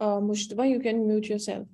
Mushtaba, you can mute yourself.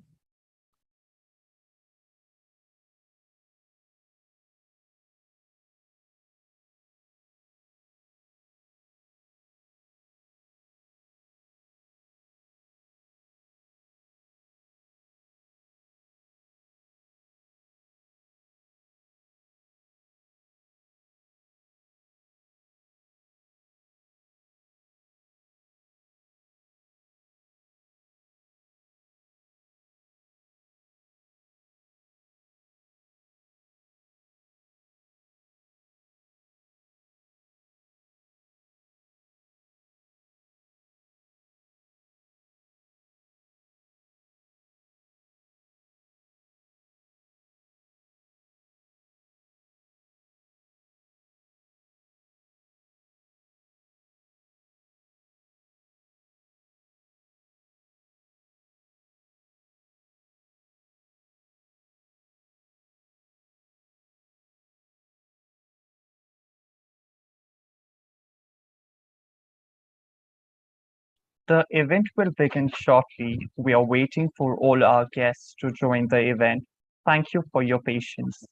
The event will begin shortly. We are waiting for all our guests to join the event. Thank you for your patience.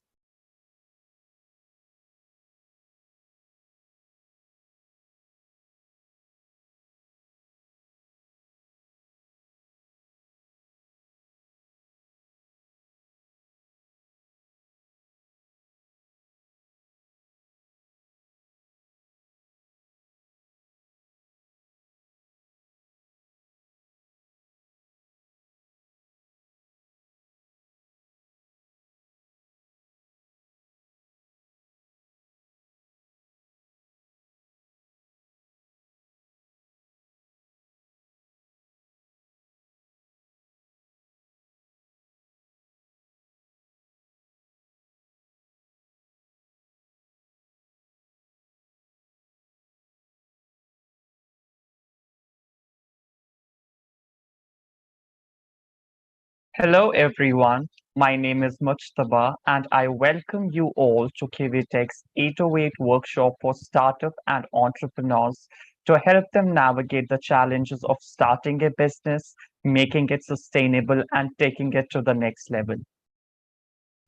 Hello, everyone. My name is Mujtaba, and I welcome you all to KVTech's 808 workshop for startup and entrepreneurs to help them navigate the challenges of starting a business, making it sustainable, and taking it to the next level.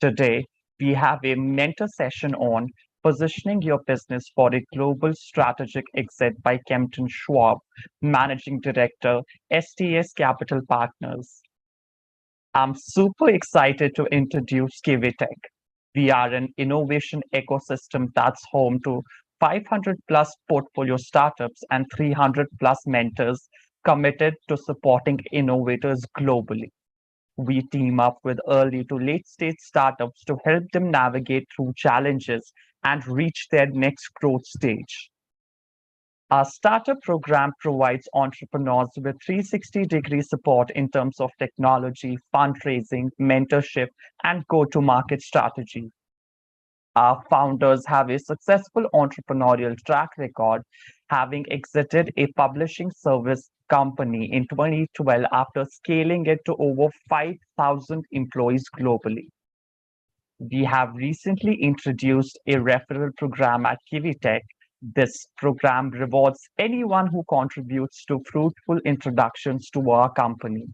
Today, we have a mentor session on positioning your business for a global strategic exit by Kempten Schwab, Managing Director, STS Capital Partners. I'm super excited to introduce KiwiTech. We are an innovation ecosystem that's home to 500 plus portfolio startups and 300 plus mentors committed to supporting innovators globally. We team up with early to late stage startups to help them navigate through challenges and reach their next growth stage. Our startup program provides entrepreneurs with 360-degree support in terms of technology, fundraising, mentorship, and go-to-market strategy. Our founders have a successful entrepreneurial track record, having exited a publishing service company in 2012 after scaling it to over 5,000 employees globally. We have recently introduced a referral program at KiwiTech. This program rewards anyone who contributes to fruitful introductions to our company.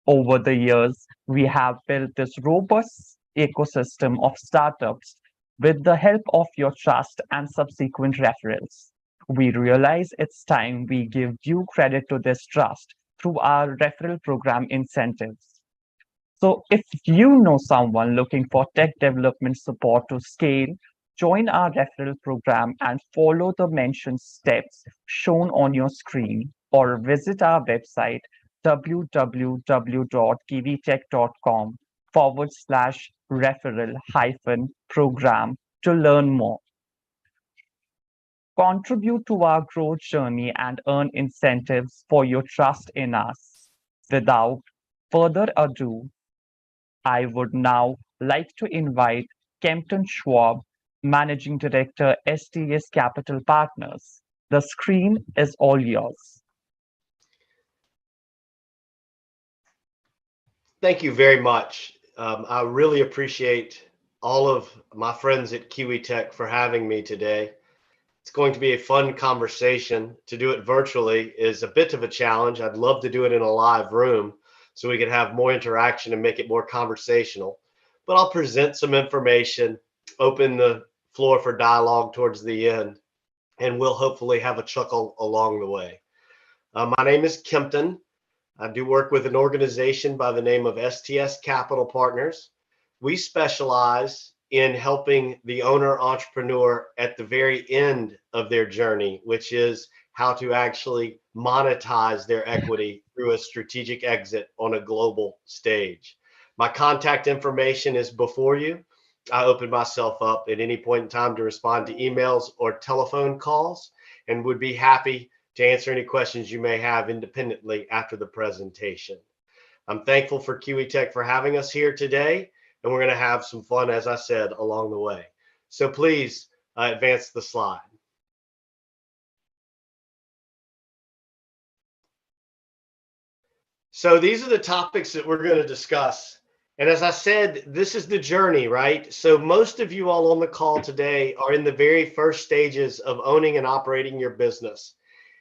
Over the years, we have built this robust ecosystem of startups with the help of your trust and subsequent referrals. We realize it's time we give due credit to this trust through our referral program incentives. So if you know someone looking for tech development support to scale, join our referral program and follow the mentioned steps shown on your screen, or visit our website www.kvtech.com/referral-program to learn more. Contribute to our growth journey and earn incentives for your trust in us. Without further ado, I would now like to invite Kempten Schwab, Managing Director, STS Capital Partners. The screen is all yours. Thank you very much. I really appreciate all of my friends at KiwiTech for having me today. It's It's going to be a fun conversation. To do it virtually is a bit of a challenge. I'd love to do it in a live room so we could have more interaction and make it more conversational. But I'll present some information, open the floor for dialogue towards the end, and we'll hopefully have a chuckle along the way. My name is Kempten. I do work with an organization by the name of STS Capital Partners. We specialize in helping the owner entrepreneur at the very end of their journey, which is how to actually monetize their equity through a strategic exit on a global stage. My contact information is before you. I open myself up at any point in time to respond to emails or telephone calls, and would be happy to answer any questions you may have independently after the presentation. I'm thankful for Kiwi Tech for having us here today, and we're going to have some fun, as I said, along the way. So please advance the slide. So these are the topics that we're going to discuss. And as I said, this is the journey, right? So most of you all on the call today are in the very first stages of owning and operating your business.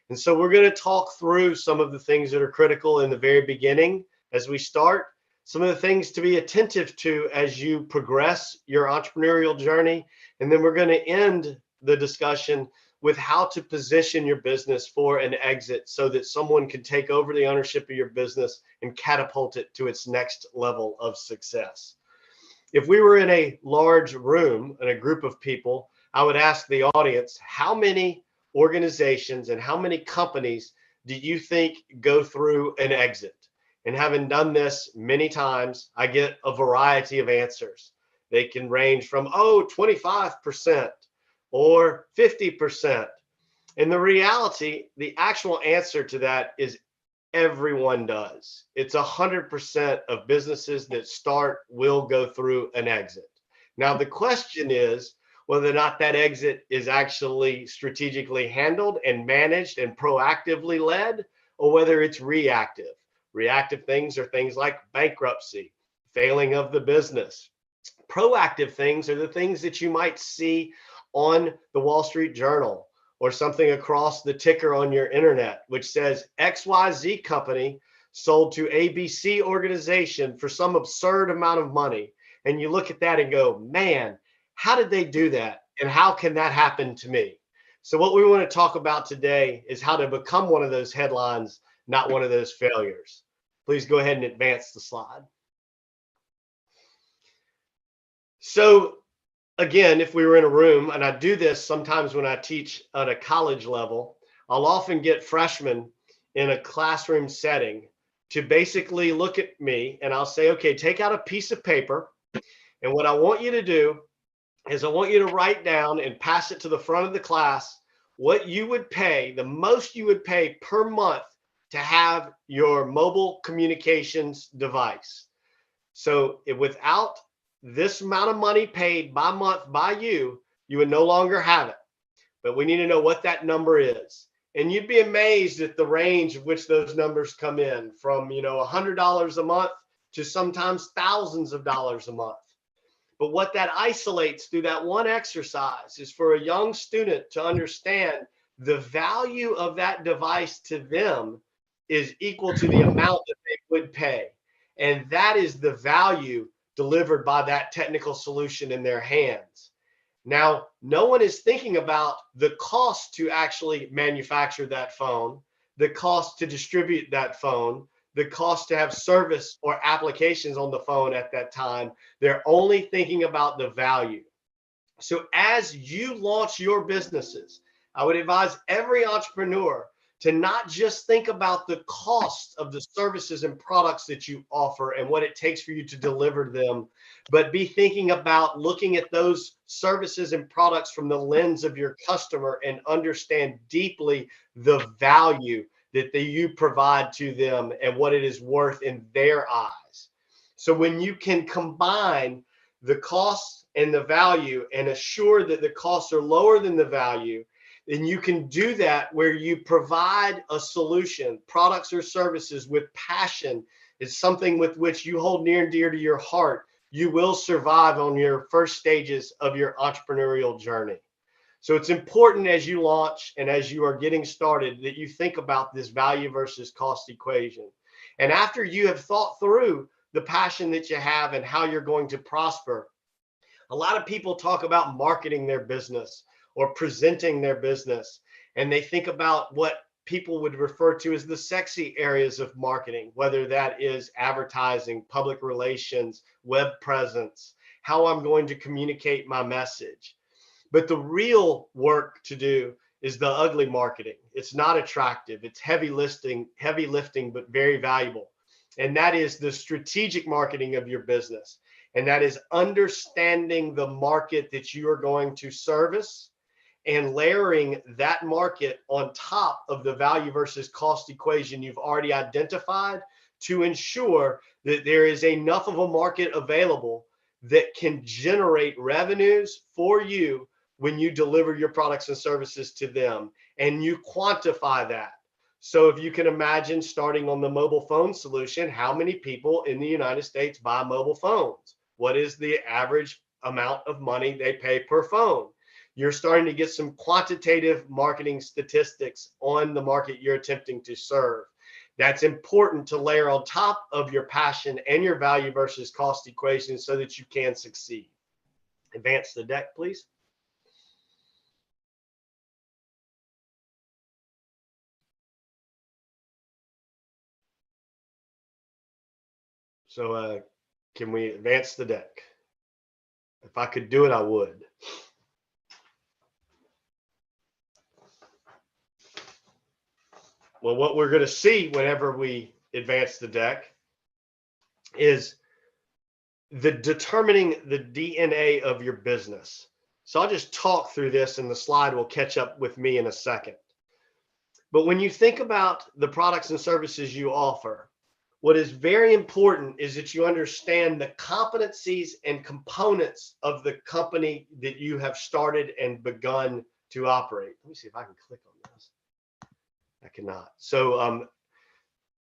And so we're going to talk through some of the things that are critical in the very beginning as we start, some of the things to be attentive to as you progress your entrepreneurial journey. And then we're going to end the discussion with how to position your business for an exit so that someone can take over the ownership of your business and catapult it to its next level of success. If we were in a large room and a group of people, I would ask the audience, how many organizations and how many companies do you think go through an exit? And having done this many times, I get a variety of answers. They can range from, 25% or 50%. And the reality, the actual answer to that is everyone does. It's 100% of businesses that start will go through an exit. Now, the question is, whether or not that exit is actually strategically handled and managed and proactively led, or whether it's reactive. Reactive things are things like bankruptcy, failing of the business. Proactive things are the things that you might see on the Wall Street Journal or something across the ticker on your internet, which says XYZ company sold to ABC organization for some absurd amount of money. And you look at that and go, man, how did they do that? And how can that happen to me? So what we want to talk about today is how to become one of those headlines, not one of those failures. Please go ahead and advance the slide. So again, if we were in a room, and I do this sometimes when I teach at a college level, I'll often get freshmen in a classroom setting to basically look at me and I'll say, okay, take out a piece of paper. And what I want you to do is I want you to write down and pass it to the front of the class what you would pay, the most you would pay per month to have your mobile communications device. So without this amount of money paid by month by you, you would no longer have it. But we need to know what that number is. And you'd be amazed at the range of which those numbers come in from, $100 a month to sometimes thousands of dollars a month. But what that isolates through that one exercise is for a young student to understand the value of that device to them is equal to the amount that they would pay. And that is the value delivered by that technical solution in their hands. Now, no one is thinking about the cost to actually manufacture that phone, the cost to distribute that phone, the cost to have service or applications on the phone at that time. They're only thinking about the value. So as you launch your businesses, I would advise every entrepreneur to not just think about the cost of the services and products that you offer and what it takes for you to deliver them, but be thinking about looking at those services and products from the lens of your customer and understand deeply the value that you provide to them and what it is worth in their eyes. So when you can combine the cost and the value and assure that the costs are lower than the value, then you can do that where you provide a solution, products or services with passion is something with which you hold near and dear to your heart. You will survive on your first stages of your entrepreneurial journey. So it's important as you launch and as you are getting started that you think about this value versus cost equation. And after you have thought through the passion that you have and how you're going to prosper, a lot of people talk about marketing their business or presenting their business, and they think about what people would refer to as the sexy areas of marketing, whether that is advertising, public relations, web presence, how I'm going to communicate my message. But the real work to do is the ugly marketing. It's not attractive. It's heavy lifting, but very valuable. And that is the strategic marketing of your business. And that is understanding the market that you are going to service and layering that market on top of the value versus cost equation you've already identified to ensure that there is enough of a market available that can generate revenues for you when you deliver your products and services to them, and you quantify that. So if you can imagine starting on the mobile phone solution, how many people in the United States buy mobile phones? What is the average amount of money they pay per phone? You're starting to get some quantitative marketing statistics on the market you're attempting to serve. That's important to layer on top of your passion and your value versus cost equation so that you can succeed. Advance the deck, please. So can we advance the deck? If I could do it, I would. Well, what we're going to see whenever we advance the deck is determining the DNA of your business. So I'll just talk through this and the slide will catch up with me in a second. But when you think about the products and services you offer, what is very important is that you understand the competencies and components of the company that you have started and begun to operate. Let me see if I can click on this. I cannot. So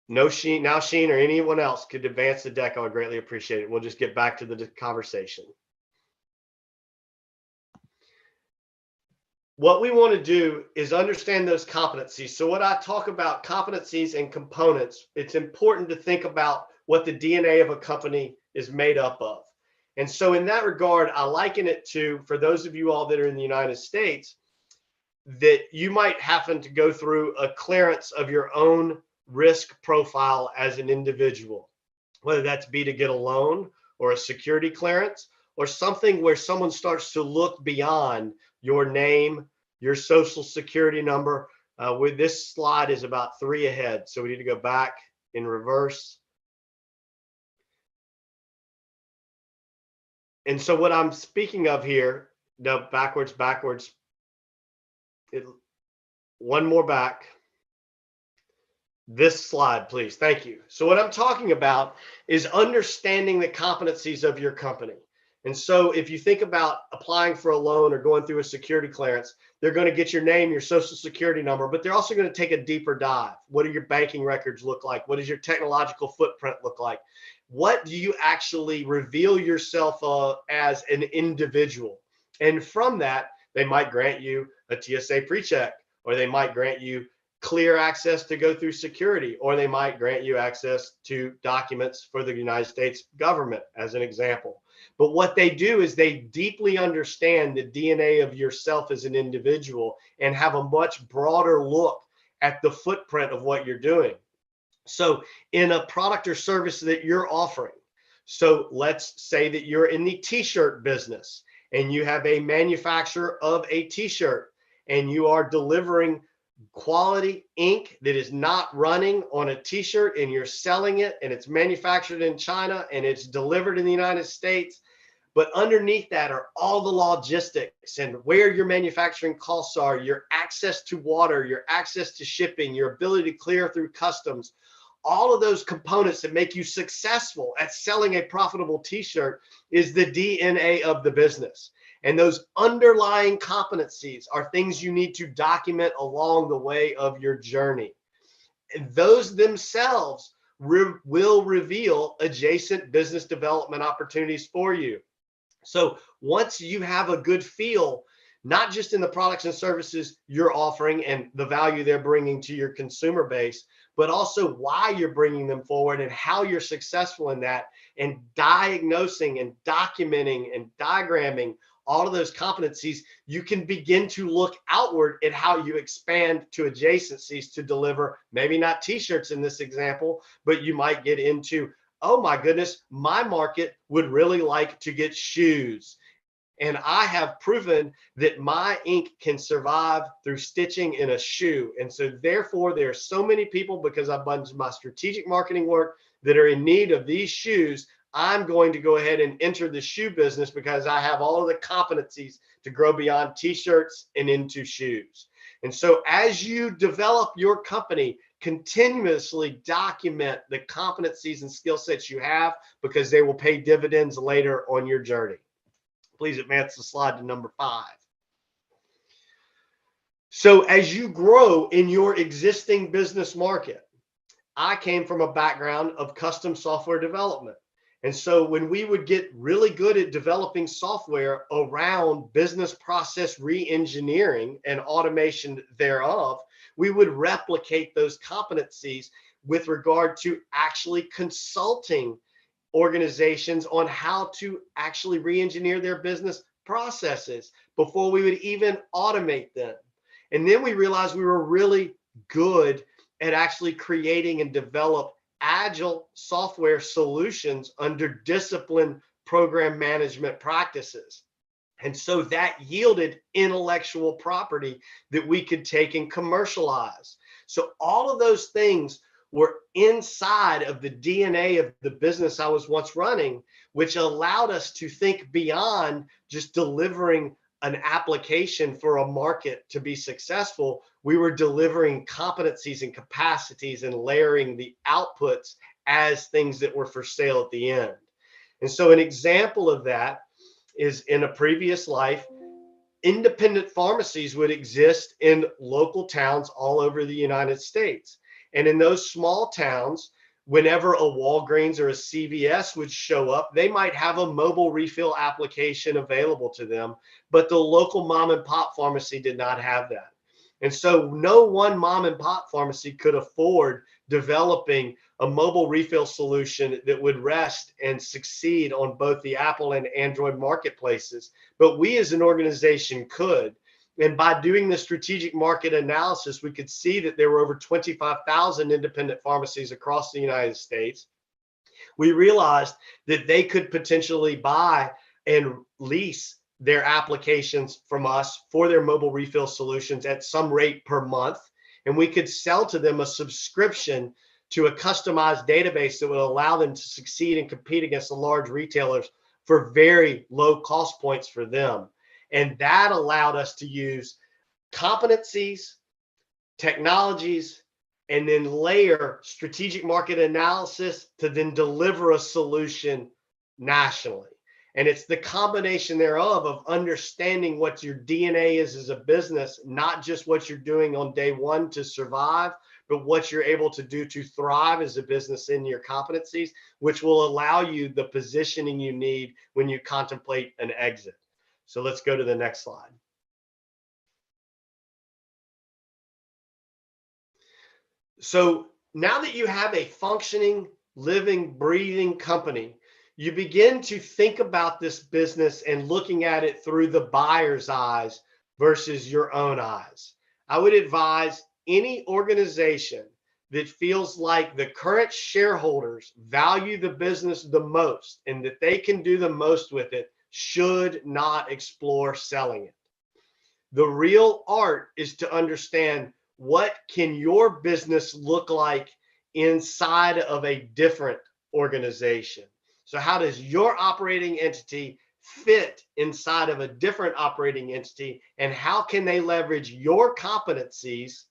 now Sheen or anyone else could advance the deck. I would greatly appreciate it. We'll just get back to the conversation. What we want to do is understand those competencies. So when I talk about competencies and components, it's important to think about what the DNA of a company is made up of. And so in that regard, I liken it to, for those of you all that are in the United States, that you might happen to go through a clearance of your own risk profile as an individual, whether that's be to get a loan or a security clearance or something where someone starts to look beyond your name, your social security number. With this slide is about 3 ahead. So we need to go back in reverse. And so what I'm speaking of here, no, backwards. One more back. This slide, please. Thank you. So what I'm talking about is understanding the competencies of your company. And so if you think about applying for a loan or going through a security clearance, they're going to get your name, your social security number, but they're also going to take a deeper dive. What do your banking records look like? What does your technological footprint look like? What do you actually reveal yourself as an individual? And from that, they might grant you a TSA pre-check, or they might grant you clear access to go through security, or they might grant you access to documents for the United States government, as an example. But what they do is they deeply understand the DNA of yourself as an individual and have a much broader look at the footprint of what you're doing. So in a product or service that you're offering, so let's say that you're in the t-shirt business and you have a manufacturer of a t-shirt and you are delivering quality ink that is not running on a t-shirt, and you're selling it, and it's manufactured in China and it's delivered in the United States. But underneath that are all the logistics and where your manufacturing costs are, your access to water, your access to shipping, your ability to clear through customs. All of those components that make you successful at selling a profitable t-shirt is the DNA of the business. And those underlying competencies are things you need to document along the way of your journey. And those themselves will reveal adjacent business development opportunities for you. So once you have a good feel not just in the products and services you're offering and the value they're bringing to your consumer base, but also why you're bringing them forward and how you're successful in that, and diagnosing and documenting and diagramming all of those competencies, you can begin to look outward at how you expand to adjacencies to deliver, maybe not t-shirts in this example, but you might get into, oh my goodness, my market would really like to get shoes. And I have proven that my ink can survive through stitching in a shoe. And so therefore, there are so many people, because I've done my strategic marketing work, that are in need of these shoes. I'm going to go ahead and enter the shoe business because I have all of the competencies to grow beyond t-shirts and into shoes. And so as you develop your company, continuously document the competencies and skill sets you have, because they will pay dividends later on your journey. Please advance the slide to number 5. So as you grow in your existing business market, I came from a background of custom software development. And so when we would get really good at developing software around business process re-engineering and automation thereof, we would replicate those competencies with regard to actually consulting organizations on how to actually re-engineer their business processes before we would even automate them. And then we realized we were really good at actually creating and develop agile software solutions under disciplined program management practices. And so that yielded intellectual property that we could take and commercialize. So all of those things were inside of the DNA of the business I was once running, which allowed us to think beyond just delivering an application for a market to be successful. We were delivering competencies and capacities and layering the outputs as things that were for sale at the end. And so an example of that is, in a previous life, independent pharmacies would exist in local towns all over the United States. And in those small towns, whenever a Walgreens or a CVS would show up, they might have a mobile refill application available to them, but the local mom and pop pharmacy did not have that. And so no one mom and pop pharmacy could afford developing a mobile refill solution that would rest and succeed on both the Apple and Android marketplaces. But we as an organization could. And by doing the strategic market analysis, we could see that there were over 25,000 independent pharmacies across the United States. We realized that they could potentially buy and lease their applications from us for their mobile refill solutions at some rate per month. And we could sell to them a subscription to a customized database that would allow them to succeed and compete against the large retailers for very low cost points for them. And that allowed us to use competencies, technologies, and then layer strategic market analysis to then deliver a solution nationally. And it's the combination thereof of understanding what your DNA is as a business, not just what you're doing on day one to survive, but what you're able to do to thrive as a business in your competencies, which will allow you the positioning you need when you contemplate an exit. So let's go to the next slide. So now that you have a functioning, living, breathing company, you begin to think about this business and looking at it through the buyer's eyes versus your own eyes. I would advise any organization that feels like the current shareholders value the business the most and that they can do the most with it should not explore selling it. The real art is to understand, what can your business look like inside of a different organization? So how does your operating entity fit inside of a different operating entity, and how can they leverage your competencies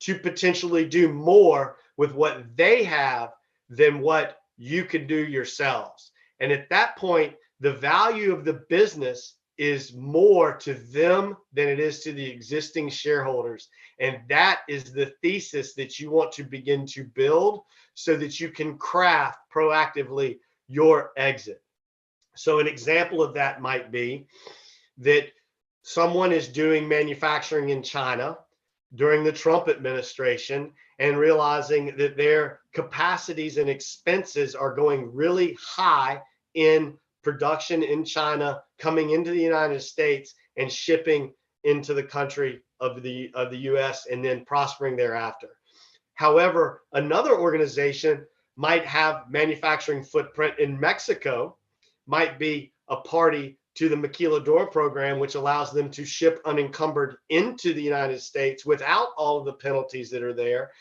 to potentially do more with what they have than what you could do yourselves? And at that point, the value of the business is more to them than it is to the existing shareholders. And that is the thesis that you want to begin to build so that you can craft proactively your exit. So an example of that might be that someone is doing manufacturing in China during the Trump administration and realizing that their capacities and expenses are going really high in production in China, coming into the United States and shipping into the country of the US and then prospering thereafter. However, another organization might have manufacturing footprint in Mexico, might be a party to the maquiladora program, which allows them to ship unencumbered into the United States without all of the penalties that are there.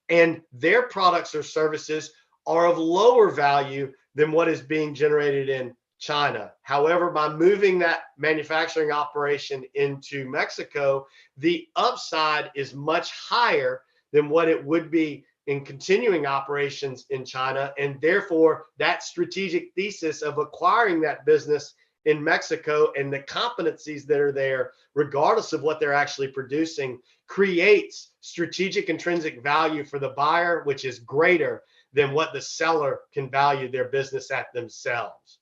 And their products or services are of lower value than what is being generated in China. However, by moving that manufacturing operation into Mexico, the upside is much higher than what it would be in continuing operations in China. And therefore, that strategic thesis of acquiring that business in Mexico and the competencies that are there, regardless of what they're actually producing, creates strategic intrinsic value for the buyer, which is greater than what the seller can value their business at themselves.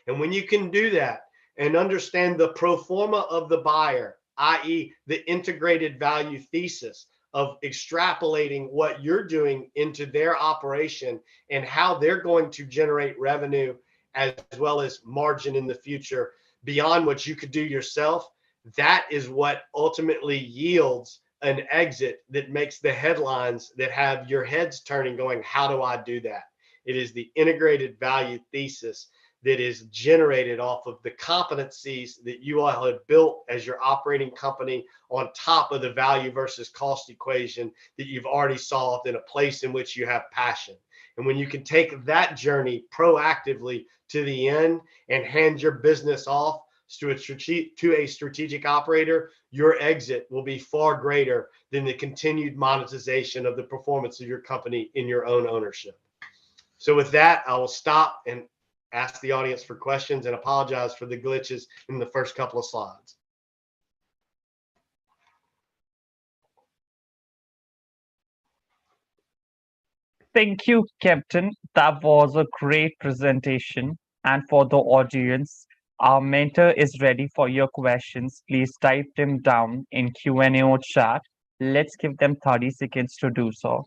And when you can do that and understand the pro forma of the buyer, i.e., the integrated value thesis of extrapolating what you're doing into their operation and how they're going to generate revenue as well as margin in the future beyond what you could do yourself, that is what ultimately yields an exit that makes the headlines that have your heads turning going, how do I do that? It is the integrated value thesis that is generated off of the competencies that you all have built as your operating company on top of the value versus cost equation that you've already solved in a place in which you have passion. And when you can take that journey proactively to the end and hand your business off to a strategic operator, your exit will be far greater than the continued monetization of the performance of your company in your own ownership. So with that, I will stop and ask the audience for questions and apologize for the glitches in the first couple of slides. Thank you, Kempten. That was a great presentation. And for the audience, our mentor is ready for your questions. Please type them down in Q&A or chat. Let's give them 30 seconds to do so.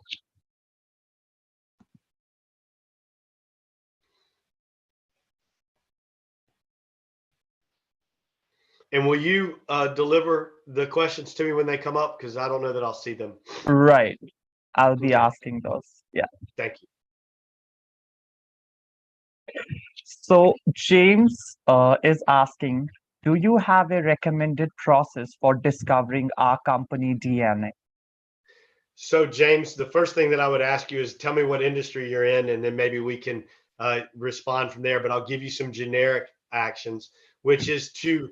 And will you deliver the questions to me when they come up? Because I don't know that I'll see them. Right. I'll be Okay. asking those. Yeah. Thank you. So James is asking, do you have a recommended process for discovering our company DNA? So James, the first thing that I would ask you is tell me what industry you're in, and then maybe we can respond from there. But I'll give you some generic actions, which is to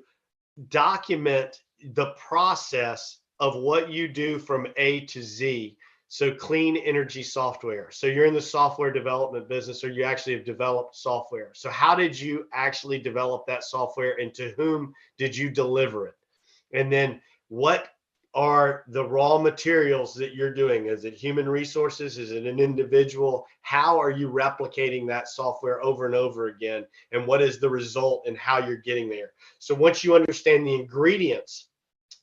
document the process of what you do from A to Z. So clean energy software. So you're in the software development business, or you actually have developed software. So how did you actually develop that software, and to whom did you deliver it? And then what are the raw materials that you're doing? Is it human resources? Is it an individual? How are you replicating that software over and over again? And what is the result and how you're getting there? So once you understand the ingredients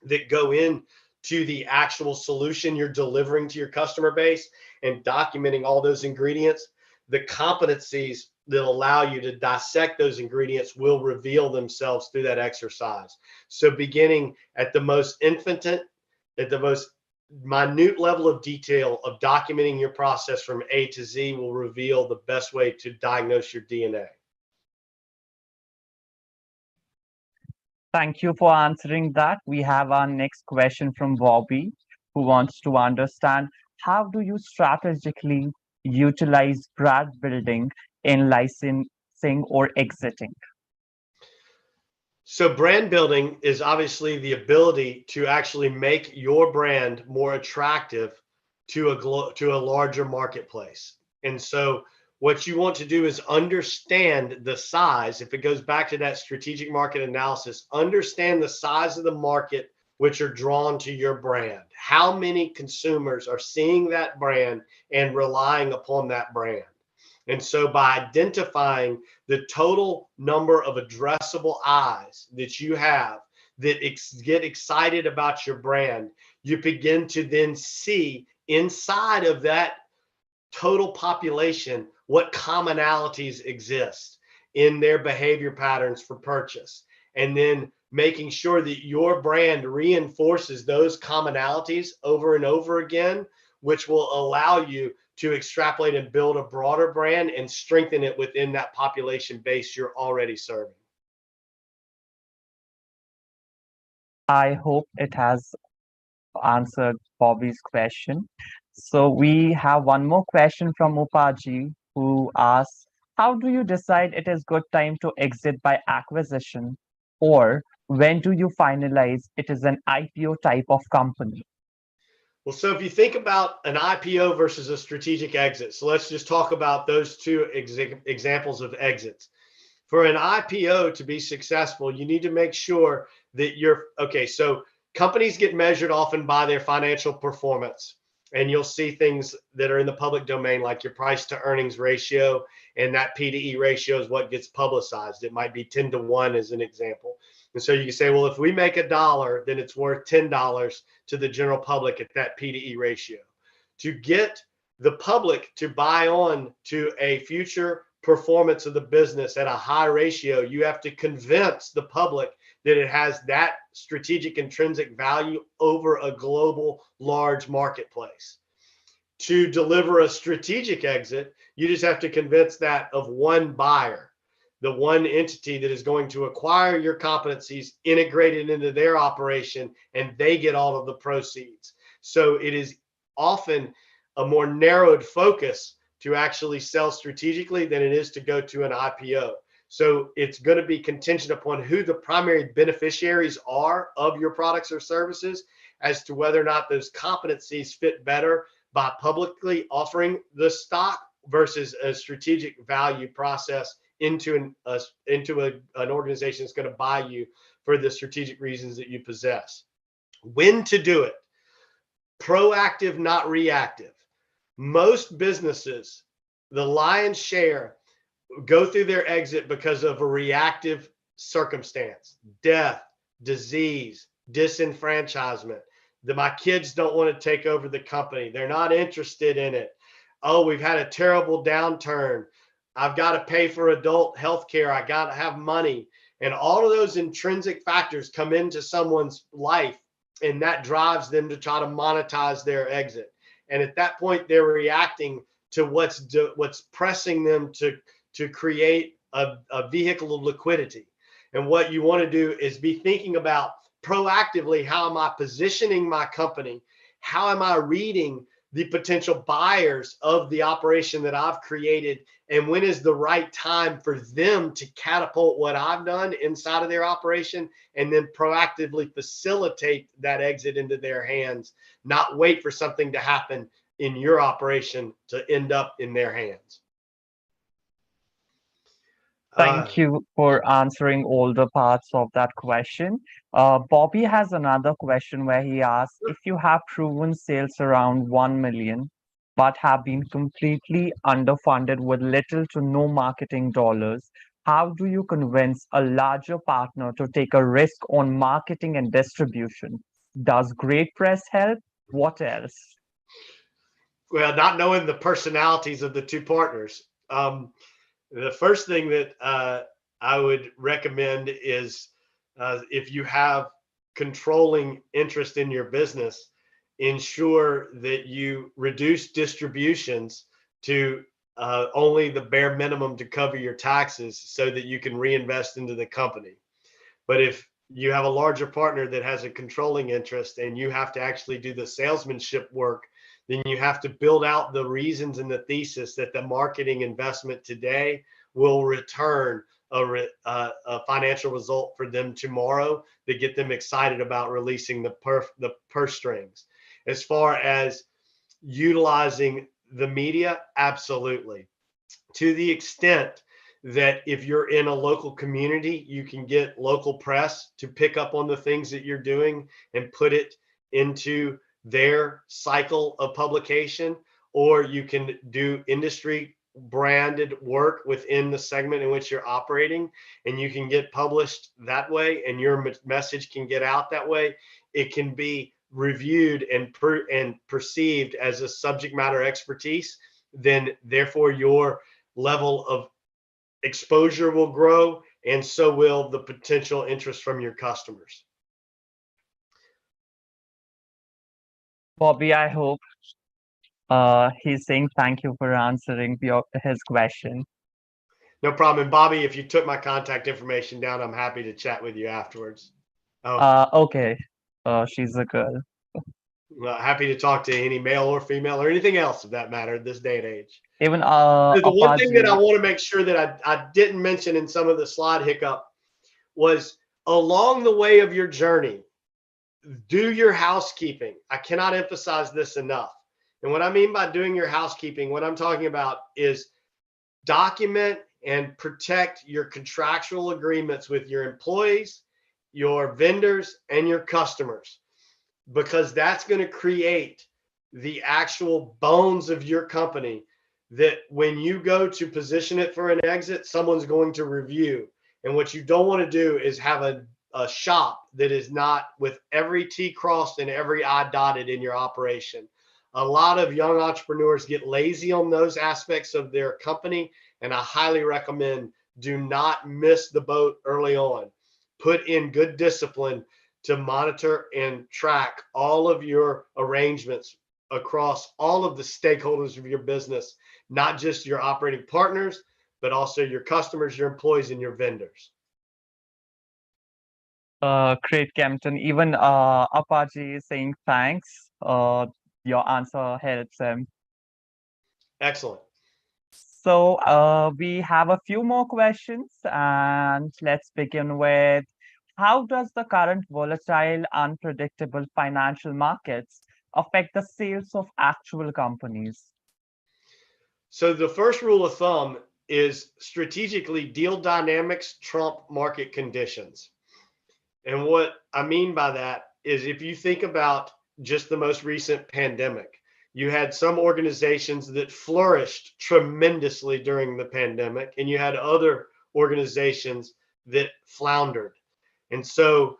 that go in to the actual solution you're delivering to your customer base and documenting all those ingredients, the competencies that allow you to dissect those ingredients will reveal themselves through that exercise. So beginning at the most at the most minute level of detail of documenting your process from A to Z will reveal the best way to diagnose your DNA. Thank you for answering that. We have our next question from Bobby, who wants to understand, how do you strategically utilize brand building in licensing or exiting? So brand building is obviously the ability to actually make your brand more attractive to a larger marketplace. And so what you want to do is understand the size. If it goes back to that strategic market analysis, understand the size of the market which are drawn to your brand. How many consumers are seeing that brand and relying upon that brand? And so by identifying the total number of addressable eyes that you have that get excited about your brand, you begin to then see inside of that total population what commonalities exist in their behavior patterns for purchase. And then making sure that your brand reinforces those commonalities over and over again, which will allow you to extrapolate and build a broader brand and strengthen it within that population base you're already serving. I hope it has answered Bobby's question. So we have one more question from Upaji, who asks, how do you decide it is good time to exit by acquisition? Or when do you finalize it is an IPO type of company? Well, so if you think about an IPO versus a strategic exit, so let's just talk about those two examples of exits. For an IPO to be successful, you need to make sure that okay. So companies get measured often by their financial performance, and you'll see things that are in the public domain, like your price to earnings ratio, and that P/E ratio is what gets publicized. It might be 10 to 1 as an example. And so you can say, well, if we make $1, then it's worth $10 to the general public at that P/E ratio. To get the public to buy on to a future performance of the business at a high ratio, you have to convince the public that it has that strategic intrinsic value over a global large marketplace. To deliver a strategic exit, you just have to convince that of one buyer, the one entity that is going to acquire your competencies, integrate it into their operation, and they get all of the proceeds. So it is often a more narrowed focus to actually sell strategically than it is to go to an IPO. So it's going to be contingent upon who the primary beneficiaries are of your products or services as to whether or not those competencies fit better by publicly offering the stock versus a strategic value process into an organization that's going to buy you for the strategic reasons that you possess. When to do it? Proactive, not reactive. Most businesses, the lion's share, go through their exit because of a reactive circumstance: death, disease, disenfranchisement. My kids don't want to take over the company. They're not interested in it. Oh, we've had a terrible downturn. I've got to pay for adult health care. I got to have money. And all of those intrinsic factors come into someone's life, and that drives them to try to monetize their exit. And at that point, they're reacting to what's pressing them to create a vehicle of liquidity. And what you want to do is be thinking about proactively, how am I positioning my company? How am I reading the potential buyers of the operation that I've created? And when is the right time for them to catapult what I've done inside of their operation, and then proactively facilitate that exit into their hands, not wait for something to happen in your operation to end up in their hands. Thank you for answering all the parts of that question. Bobby has another question where he asks, if you have proven sales around 1 million, but have been completely underfunded with little to no marketing dollars, how do you convince a larger partner to take a risk on marketing and distribution? Does great press help? What else? Well, not knowing the personalities of the two partners. The first thing that I would recommend is if you have controlling interest in your business, ensure that you reduce distributions to only the bare minimum to cover your taxes so that you can reinvest into the company. But if you have a larger partner that has a controlling interest and you have to actually do the salesmanship work, then you have to build out the reasons and the thesis that the marketing investment today will return a financial result for them tomorrow to get them excited about releasing the purse strings. As far as utilizing the media, absolutely. To the extent that if you're in a local community, you can get local press to pick up on the things that you're doing and put it into their cycle of publication, or you can do industry branded work within the segment in which you're operating, and you can get published that way, and your message can get out that way, it can be reviewed and perceived as a subject matter expertise. Then therefore your level of exposure will grow, and so will the potential interest from your customers. Bobby, I hope he's saying thank you for answering his question. No problem. And Bobby, if you took my contact information down, I'm happy to chat with you afterwards. Okay. She's a girl. Happy to talk to any male or female or anything else of that matter at this day and age. Even The one thing that I Apache. want to make sure that I didn't mention in some of the slide hiccup was along the way of your journey, do your housekeeping. I cannot emphasize this enough. And what I mean by doing your housekeeping, what I'm talking about is document and protect your contractual agreements with your employees, your vendors, and your customers, because that's going to create the actual bones of your company that when you go to position it for an exit, someone's going to review. And what you don't want to do is have a shop that is not with every T crossed and every I dotted in your operation. A lot of young entrepreneurs get lazy on those aspects of their company, and I highly recommend do not miss the boat early on. Put in good discipline to monitor and track all of your arrangements across all of the stakeholders of your business, not just your operating partners, but also your customers, your employees, and your vendors. Great, Kempten. Even Apache is saying thanks. Your answer helps him. Excellent. So we have a few more questions, and let's begin with how does the current volatile, unpredictable financial markets affect the sales of actual companies? So the first rule of thumb is strategically deal dynamics trump market conditions. And what I mean by that is if you think about just the most recent pandemic, you had some organizations that flourished tremendously during the pandemic, and you had other organizations that floundered. And so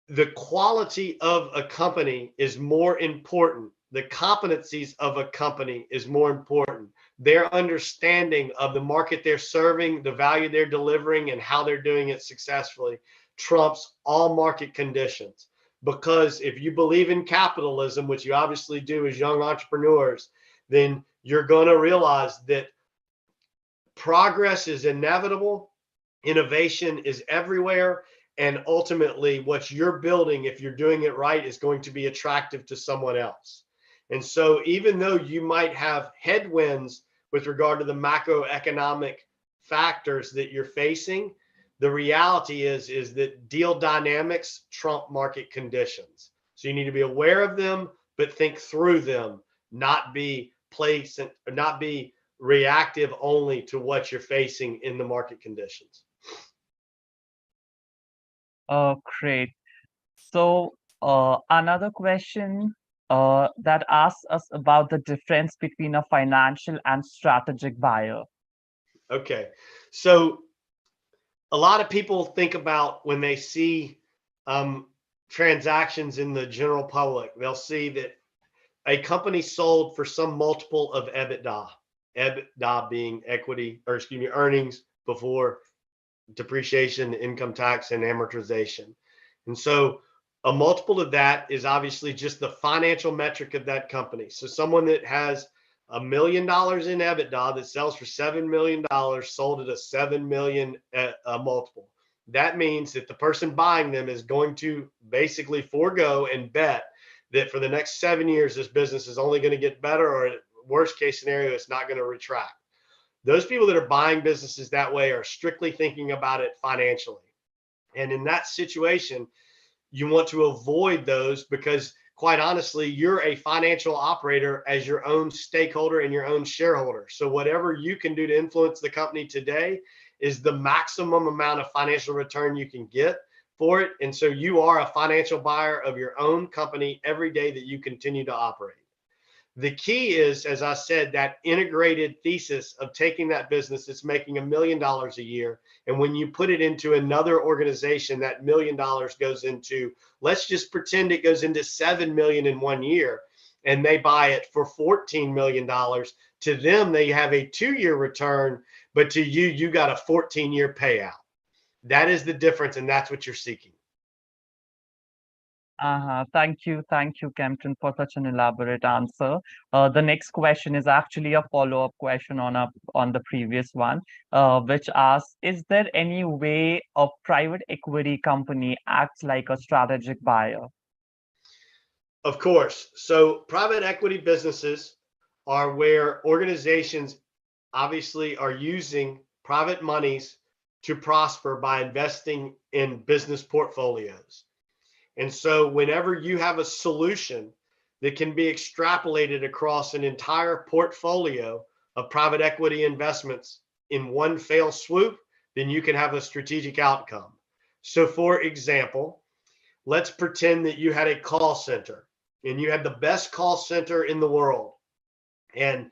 the quality of a company is more important. The competencies of a company is more important. Their understanding of the market they're serving, the value they're delivering, and how they're doing it successfully trumps all market conditions. Because if you believe in capitalism, which you obviously do as young entrepreneurs, then you're going to realize that progress is inevitable, innovation is everywhere, and ultimately what you're building, if you're doing it right, is going to be attractive to someone else. And so even though you might have headwinds with regard to the macroeconomic factors that you're facing, the reality is that deal dynamics trump market conditions. So you need to be aware of them, but think through them, not be reactive only to what you're facing in the market conditions. Great. So another question that asks us about the difference between a financial and strategic buyer. Okay. So a lot of people think about when they see transactions in the general public, they'll see that a company sold for some multiple of EBITDA being earnings before depreciation, income tax, and amortization. And so a multiple of that is obviously just the financial metric of that company. So someone that has $1 million in EBITDA that sells for $7 million sold at a 7 million multiple. That means that the person buying them is going to basically forego and bet that for the next 7 years, this business is only going to get better, or worst case scenario, it's not going to retract. Those people that are buying businesses that way are strictly thinking about it financially. And in that situation, you want to avoid those because quite honestly, you're a financial operator as your own stakeholder and your own shareholder. So whatever you can do to influence the company today is the maximum amount of financial return you can get for it. And so you are a financial buyer of your own company every day that you continue to operate. The key is, as I said, that integrated thesis of taking that business that's making $1 million a year. And when you put it into another organization, that $1 million goes into, let's just pretend it goes into 7 million in 1 year, and they buy it for $14 million. To them, they have a 2-year return, but to you, you got a 14-year payout. That is the difference, and that's what you're seeking. Thank you, Kempten, for such an elaborate answer. The next question is actually a follow-up question on the previous one, which asks, is there any way a private equity company acts like a strategic buyer? Of course. So private equity businesses are where organizations obviously are using private monies to prosper by investing in business portfolios. And so whenever you have a solution that can be extrapolated across an entire portfolio of private equity investments in one fell swoop, then you can have a strategic outcome. So for example, let's pretend that you had a call center and you had the best call center in the world, and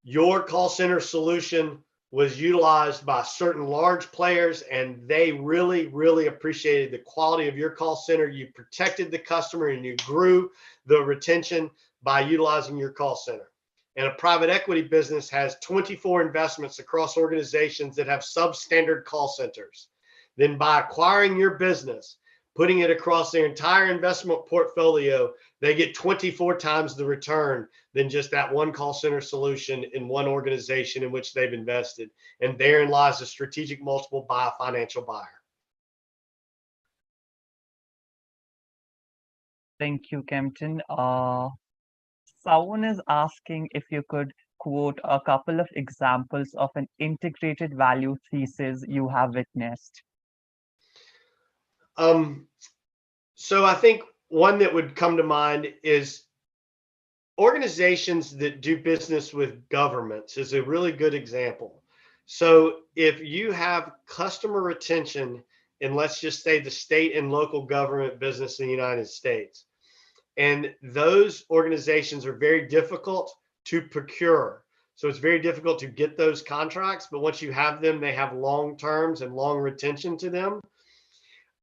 your call center solution was utilized by certain large players, and they really, really appreciated the quality of your call center. You protected the customer and you grew the retention by utilizing your call center. And a private equity business has 24 investments across organizations that have substandard call centers. Then by acquiring your business, putting it across their entire investment portfolio, they get 24 times the return than just that one call center solution in one organization in which they've invested. And therein lies a strategic multiple by a financial buyer. Thank you, Kempten. Someone is asking if you could quote a couple of examples of an integrated value thesis you have witnessed. So I think one that would come to mind is organizations that do business with governments is a really good example. So if you have customer retention in, let's just say, the state and local government business in the United States, and those organizations are very difficult to procure. So it's very difficult to get those contracts, but once you have them, they have long terms and long retention to them.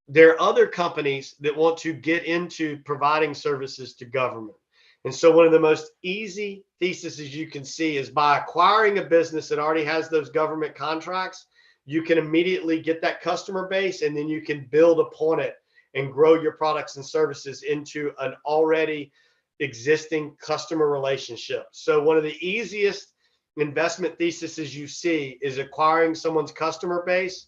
There are other companies that want to get into providing services to government. And so one of the most easy theses you can see is by acquiring a business that already has those government contracts, you can immediately get that customer base, and then you can build upon it and grow your products and services into an already existing customer relationship. So one of the easiest investment theses you see is acquiring someone's customer base,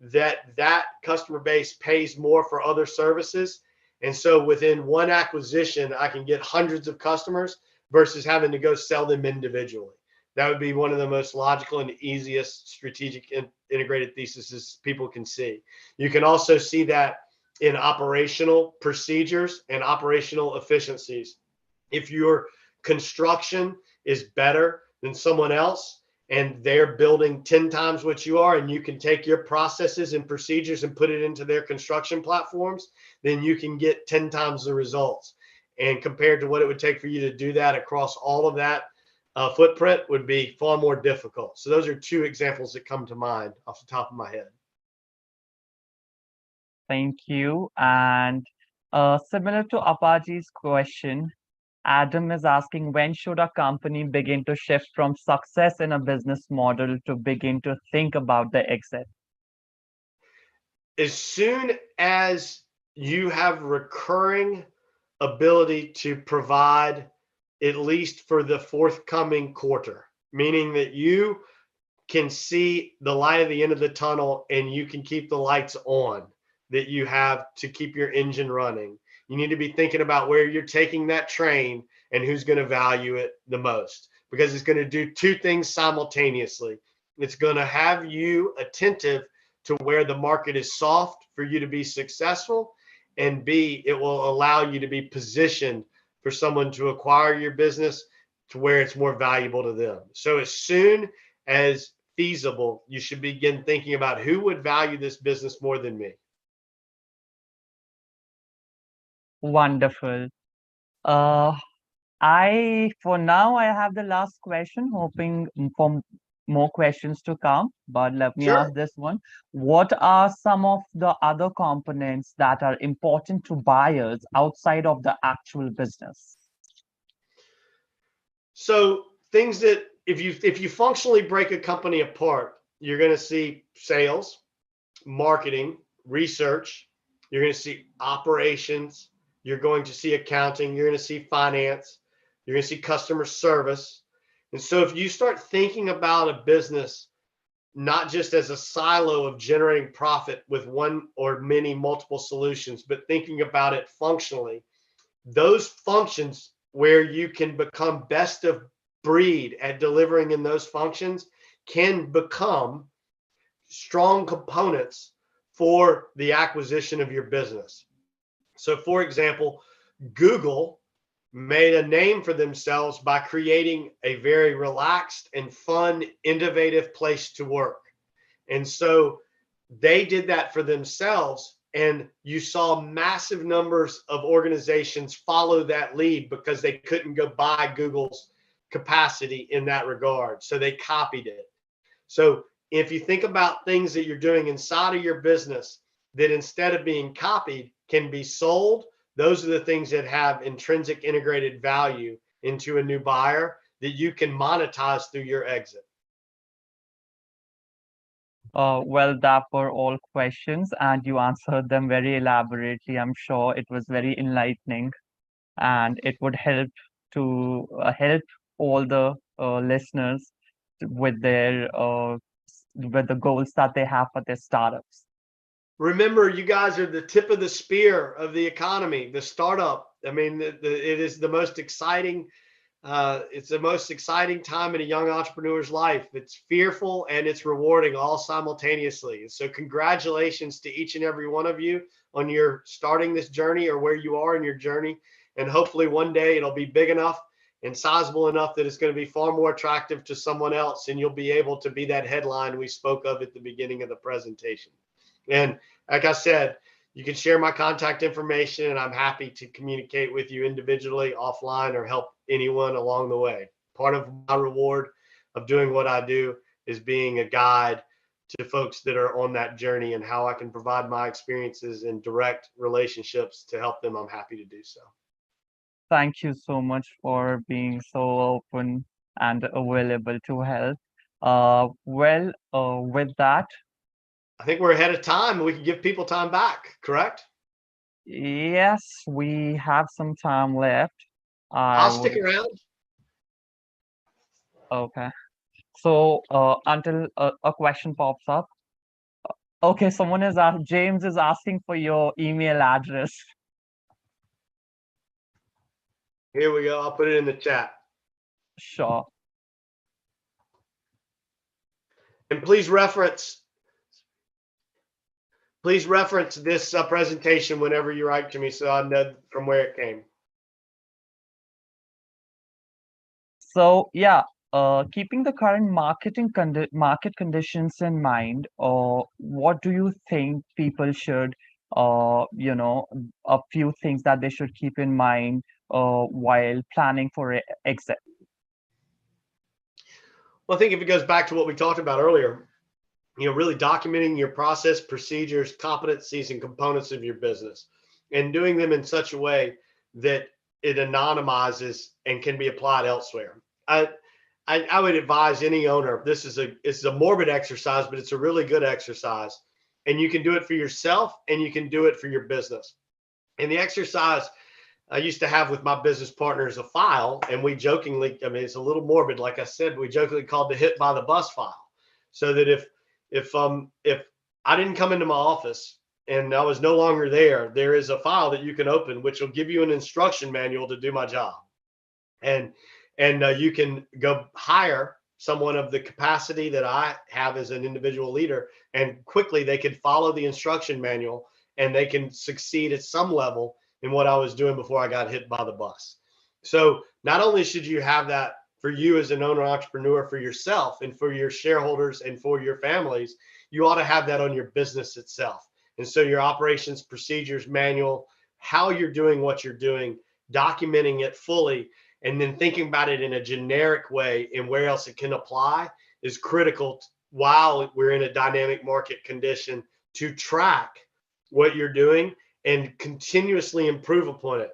that customer base pays more for other services. And so within one acquisition, I can get hundreds of customers versus having to go sell them individually. That would be one of the most logical and easiest strategic integrated theses people can see. You can also see that in operational procedures and operational efficiencies. If your construction is better than someone else and they're building 10 times what you are, and you can take your processes and procedures and put it into their construction platforms, then you can get 10 times the results. And compared to what it would take for you to do that across all of that footprint would be far more difficult. So those are two examples that come to mind off the top of my head. Thank you. And similar to Apache's question, Adam is asking, when should a company begin to shift from success in a business model to begin to think about the exit? As soon as you have recurring ability to provide at least for the forthcoming quarter, meaning that you can see the light at the end of the tunnel and you can keep the lights on that you have to keep your engine running. You need to be thinking about where you're taking that train and who's going to value it the most, because it's going to do two things simultaneously. It's going to have you attentive to where the market is soft for you to be successful, and B, it will allow you to be positioned for someone to acquire your business to where it's more valuable to them. So as soon as feasible, you should begin thinking about who would value this business more than me. Wonderful. For now, I have the last question, hoping for more questions to come. But let me Sure. ask this one. What are some of the other components that are important to buyers outside of the actual business? So things that if you functionally break a company apart, you're going to see sales, marketing, research, you're going to see operations, you're going to see accounting, you're going to see finance, you're going to see customer service. And so if you start thinking about a business not just as a silo of generating profit with one or many multiple solutions, but thinking about it functionally, those functions where you can become best of breed at delivering in those functions can become strong components for the acquisition of your business. So, for example, Google made a name for themselves by creating a very relaxed and fun, innovative place to work. And so they did that for themselves. And you saw massive numbers of organizations follow that lead because they couldn't go buy Google's capacity in that regard. So they copied it. So if you think about things that you're doing inside of your business that instead of being copied can be sold, those are the things that have intrinsic integrated value into a new buyer that you can monetize through your exit. Well, that were all questions, and you answered them very elaborately. I'm sure it was very enlightening, and it would help to help all the listeners with with the goals that they have for their startups. Remember, you guys are the tip of the spear of the economy, the startup. I mean, it is the most exciting. It's the most exciting time in a young entrepreneur's life. It's fearful and it's rewarding all simultaneously. So, congratulations to each and every one of you on your starting this journey or where you are in your journey. And hopefully, one day it'll be big enough and sizable enough that it's going to be far more attractive to someone else, and you'll be able to be that headline we spoke of at the beginning of the presentation. And like I said, you can share my contact information and I'm happy to communicate with you individually, offline, or help anyone along the way. Part of my reward of doing what I do is being a guide to folks that are on that journey, and how I can provide my experiences and direct relationships to help them. I'm happy to do so. Thank you so much for being so open and available to help. With that, I think we're ahead of time and we can give people time back, correct? yes, we have some time left. I I'll stick would, around. okay. So, until a question pops up. Okay, James is asking for your email address. Here we go. I'll put it in the chat. Sure. And please reference this presentation whenever you write to me so I know from where it came. So yeah, keeping the current market conditions in mind, what do you think people should, a few things that they should keep in mind, while planning for an exit? Well, I think if it goes back to what we talked about earlier, really documenting your process, procedures, competencies, and components of your business, and doing them in such a way that it anonymizes and can be applied elsewhere. I would advise any owner. It's a morbid exercise, but it's a really good exercise, and you can do it for yourself and you can do it for your business. And the exercise I used to have with my business partners a file, and we jokingly, I mean, it's a little morbid, like I said, we jokingly called the hit by the bus file, so that if I didn't come into my office and I was no longer there, there is a file that you can open, which will give you an instruction manual to do my job. And you can go hire someone of the capacity that I have as an individual leader, and quickly they can follow the instruction manual and they can succeed at some level in what I was doing before I got hit by the bus. So not only should you have that for you as an owner entrepreneur, for yourself and for your shareholders and for your families, you ought to have that on your business itself. And so your operations procedures manual, how you're doing what you're doing, documenting it fully, and then thinking about it in a generic way and where else it can apply is critical while we're in a dynamic market condition to track what you're doing and continuously improve upon it.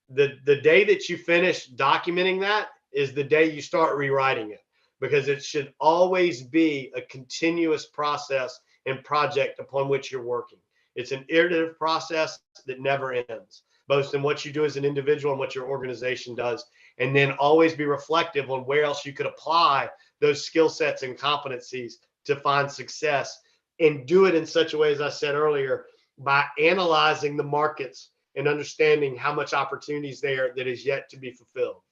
The day that you finish documenting that is the day you start rewriting it, because it should always be a continuous process and project upon which you're working. It's an iterative process that never ends, both in what you do as an individual and what your organization does. And then always be reflective on where else you could apply those skill sets and competencies to find success, and do it in such a way, as I said earlier, by analyzing the markets and understanding how much opportunities there that is yet to be fulfilled.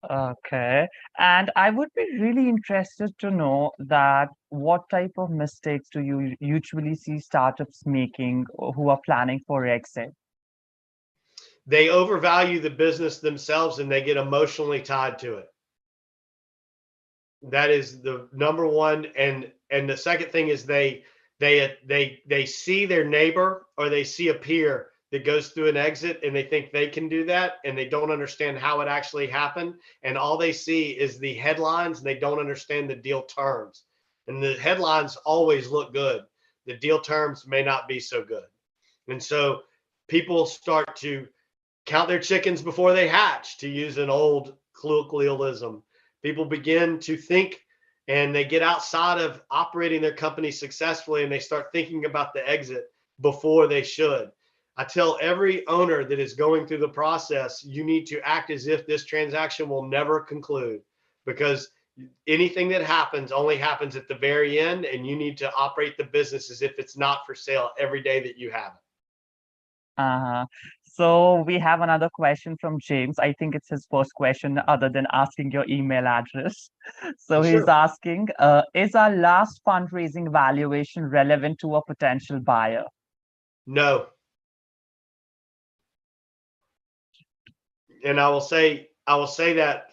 Okay. And I would be really interested to know that what type of mistakes do you usually see startups making who are planning for exit? They overvalue the business themselves and they get emotionally tied to it. That is the number one. And the second thing is they see their neighbor or they see a peer that goes through an exit and they think they can do that, and they don't understand how it actually happened. And all they see is the headlines and they don't understand the deal terms. And the headlines always look good. The deal terms may not be so good. And so people start to count their chickens before they hatch, to use an old colloquialism. People begin to think and they get outside of operating their company successfully and they start thinking about the exit before they should. I tell every owner that is going through the process, you need to act as if this transaction will never conclude, because anything that happens only happens at the very end, and you need to operate the business as if it's not for sale every day that you have it. Uh-huh. So we have another question from James. I think it's his first question other than asking your email address. So he's Sure. asking, is our last fundraising valuation relevant to a potential buyer? No. And I will say that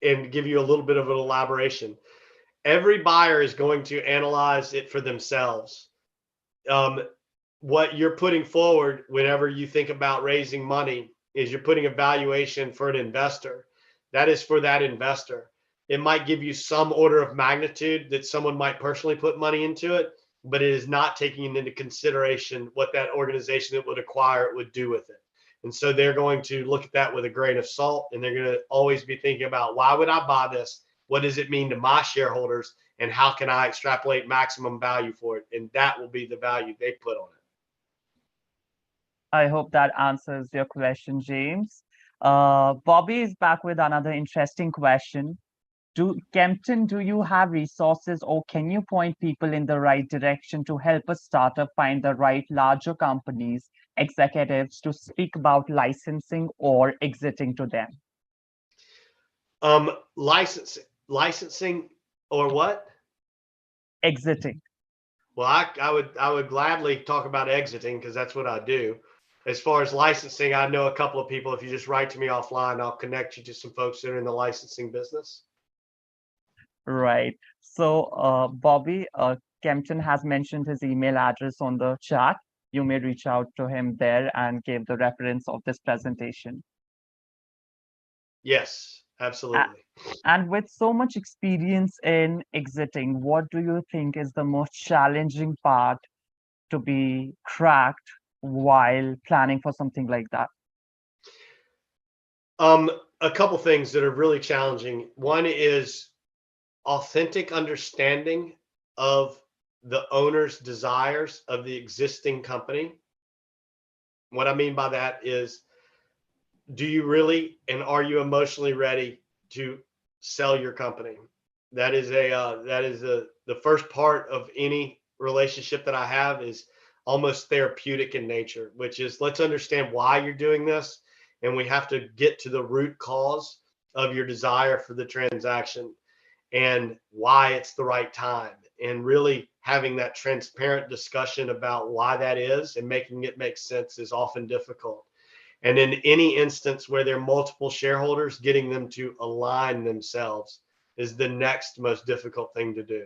and give you a little bit of an elaboration. Every buyer is going to analyze it for themselves. What you're putting forward whenever you think about raising money is you're putting a valuation for an investor. That is for that investor. It might give you some order of magnitude that someone might personally put money into it, but it is not taking into consideration what that organization that would acquire it would do with it. And so they're going to look at that with a grain of salt, and they're going to always be thinking about, why would I buy this? What does it mean to my shareholders? And how can I extrapolate maximum value for it? And that will be the value they put on it. I hope that answers your question, James. Bobby is back with another interesting question. Kempten, do you have resources, or can you point people in the right direction to help a startup find the right larger companies, executives to speak about licensing or exiting to them? Licensing or what? Exiting. Well, I would gladly talk about exiting, because that's what I do. As far as licensing, I know a couple of people. If you just write to me offline, I'll connect you to some folks that are in the licensing business. Right. So, Bobby, Kempten has mentioned his email address on the chat. You may reach out to him there and give the reference of this presentation. Yes, absolutely. And with so much experience in exiting, what do you think is the most challenging part to be cracked while planning for something like that? A couple things that are really challenging. One is authentic understanding of the owner's desires of the existing company. What I mean by that is, do you really, and are you emotionally ready to sell your company? That is the first part of any relationship that I have, is almost therapeutic in nature, which is, let's understand why you're doing this, and we have to get to the root cause of your desire for the transaction and why it's the right time, and really having that transparent discussion about why that is and making it make sense is often difficult. And in any instance where there are multiple shareholders, getting them to align themselves is the next most difficult thing to do.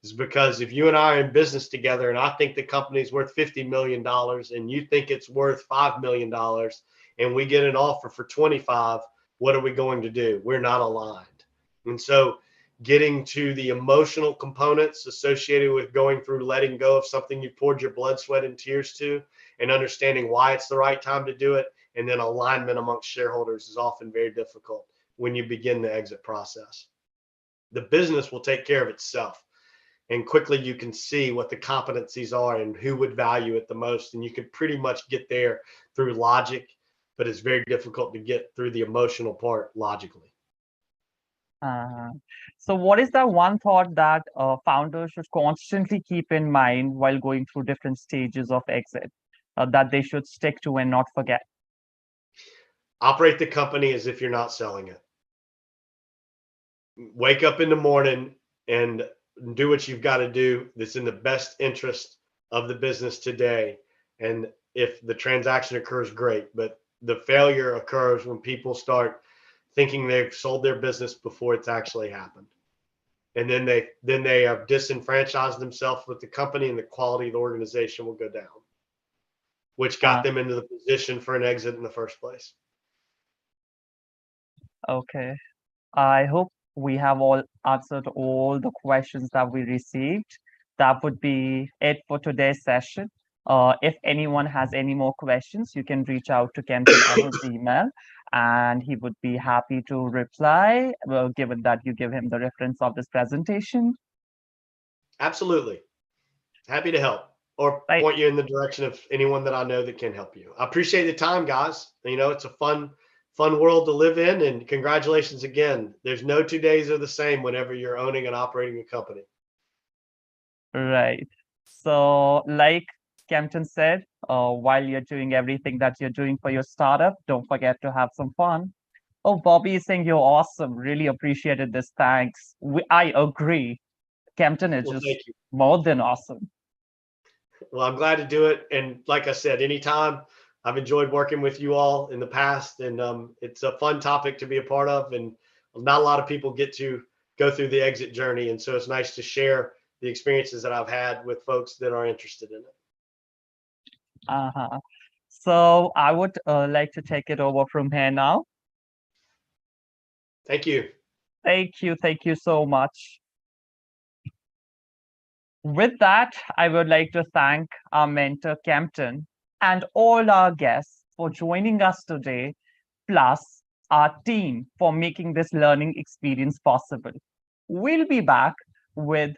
Is because if you and I are in business together and I think the company's worth $50 million and you think it's worth $5 million, and we get an offer for 25, What are we going to do? We're not aligned. And so getting to the emotional components associated with going through letting go of something you poured your blood, sweat, and tears to, and understanding why it's the right time to do it, and then alignment amongst shareholders is often very difficult when you begin the exit process. The business will take care of itself, and quickly you can see what the competencies are and who would value it the most, and you can pretty much get there through logic, but it's very difficult to get through the emotional part logically. So what is that one thought that founders should constantly keep in mind while going through different stages of exit that they should stick to and not forget? Operate the company as if you're not selling it. Wake up in the morning and do what you've got to do that's in the best interest of the business today. And if the transaction occurs, great. But the failure occurs when people start thinking they've sold their business before it's actually happened. And then they have disenfranchised themselves with the company, and the quality of the organization will go down, which got them into the position for an exit in the first place. Okay. I hope we have all answered all the questions that we received. That would be it for today's session. If anyone has any more questions, you can reach out to Kempten on his email, and he would be happy to reply, well, given that you give him the reference of this presentation. Absolutely. Happy to help or Right. point you in the direction of anyone that I know that can help you. I appreciate the time, guys. You know, it's a fun world to live in, and congratulations again. There's no 2 days are the same whenever you're owning and operating a company. Right. So like Kempten said, while you're doing everything that you're doing for your startup, don't forget to have some fun. Oh, Bobby is saying you're awesome. Really appreciated this. Thanks. I agree. Kempten is Well, just thank you. more than awesome. Well, I'm glad to do it. And like I said, anytime, I've enjoyed working with you all in the past, and it's a fun topic to be a part of. And not a lot of people get to go through the exit journey. And so it's nice to share the experiences that I've had with folks that are interested in it. Uh-huh. So I would like to take it over from here now. Thank you. Thank you. Thank you so much. With that, I would like to thank our mentor, Kempten, and all our guests for joining us today, plus our team for making this learning experience possible. We'll be back with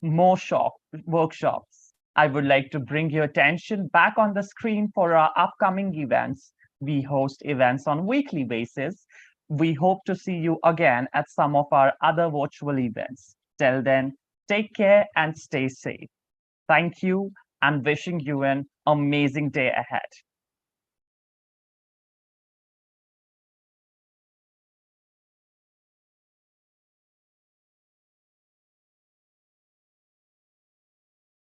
more workshops. I would like to bring your attention back on the screen for our upcoming events. We host events on a weekly basis. We hope to see you again at some of our other virtual events. Till then, take care and stay safe. Thank you, and wishing you an amazing day ahead.